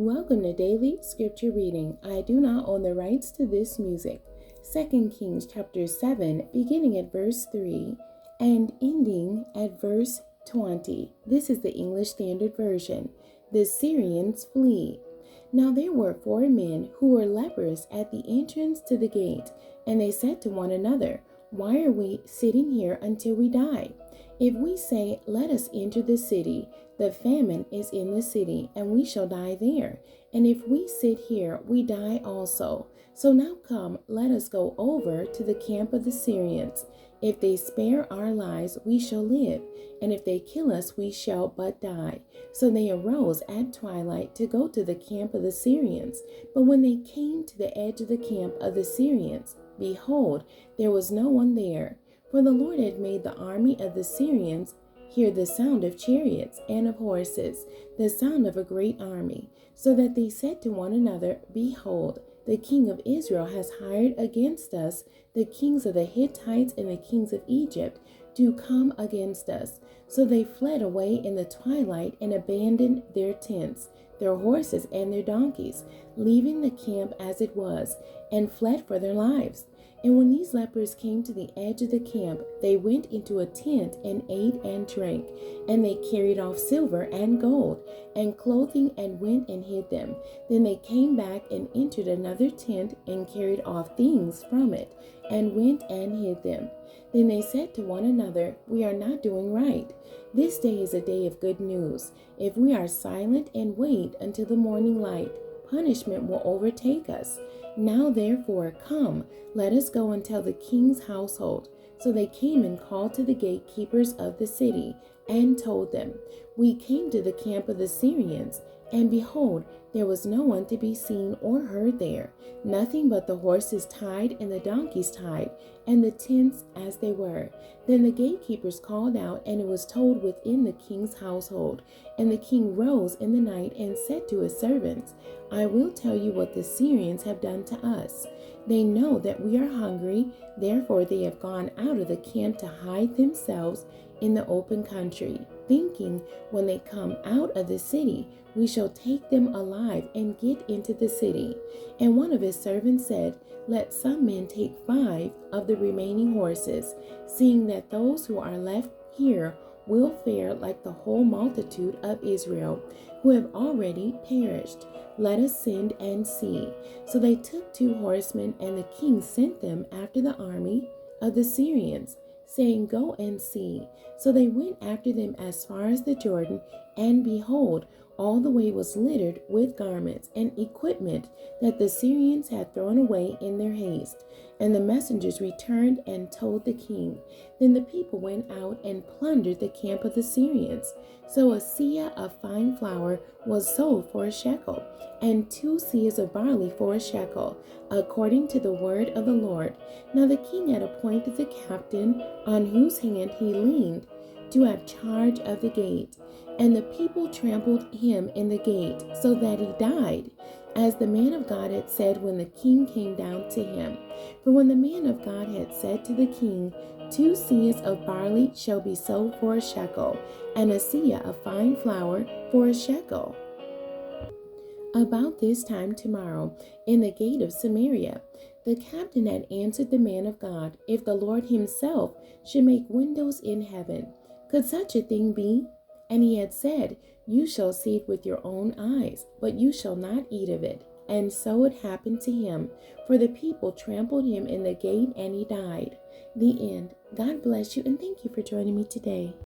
Welcome to Daily Scripture Reading. I do not own the rights to this music. 2 Kings chapter 7, beginning at verse 3 and ending at verse 20. This is the English Standard Version. The Syrians flee. Now there were 4 men who were lepers at the entrance to the gate, and they said to one another, "Why are we sitting here until we die? If we say, 'Let us enter the city,' the famine is in the city, and we shall die there. And if we sit here, we die also. So now come, let us go over to the camp of the Syrians. If they spare our lives, we shall live, and if they kill us, we shall but die." So they arose at twilight to go to the camp of the Syrians. But when they came to the edge of the camp of the Syrians, behold, there was no one there. For the Lord had made the army of the Syrians hear the sound of chariots and of horses, the sound of a great army, so that they said to one another, "Behold, the king of Israel has hired against us the kings of the Hittites and the kings of Egypt to come against us." So they fled away in the twilight and abandoned their tents, their horses and their donkeys, leaving the camp as it was, and fled for their lives. And when these lepers came to the edge of the camp, they went into a tent and ate and drank. And they carried off silver and gold and clothing and went and hid them. Then they came back and entered another tent and carried off things from it and went and hid them. Then they said to one another, "We are not doing right. This day is a day of good news. If we are silent and wait until the morning light, punishment will overtake us. Now therefore, come, let us go and tell the king's household." So they came and called to the gatekeepers of the city and told them, "We came to the camp of the Syrians, and behold, there was no one to be seen or heard there, nothing but the horses tied and the donkeys tied, and the tents as they were." Then the gatekeepers called out, and it was told within the king's household. And the king rose in the night and said to his servants, "I will tell you what the Syrians have done to us. They know that we are hungry, therefore they have gone out of the camp to hide themselves in the open country, thinking, when they come out of the city, we shall take them alive and get into the city." And one of his servants said, "Let some men take 5 of the remaining horses, seeing that those who are left here will fare like the whole multitude of Israel, who have already perished. Let us send and see." So they took 2 horsemen, and the king sent them after the army of the Syrians, saying, "Go and see." So they went after them as far as the Jordan, and behold, all the way was littered with garments and equipment that the Syrians had thrown away in their haste. And the messengers returned and told the king. Then the people went out and plundered the camp of the Syrians. So a seah of fine flour was sold for a shekel, and 2 seahs of barley for a shekel, according to the word of the Lord. Now the king had appointed the captain, on whose hand he leaned, to have charge of the gate. And the people trampled him in the gate, so that he died, as the man of God had said when the king came down to him. For when the man of God had said to the king, 2 seahs of barley shall be sold for a shekel, and a seah of fine flour for a shekel. About this time tomorrow, in the gate of Samaria, the captain had answered the man of God, "If the Lord himself should make windows in heaven, could such a thing be?" And he had said, "You shall see it with your own eyes, but you shall not eat of it." And so it happened to him, for the people trampled him in the gate, and he died. The end. God bless you, and thank you for joining me today.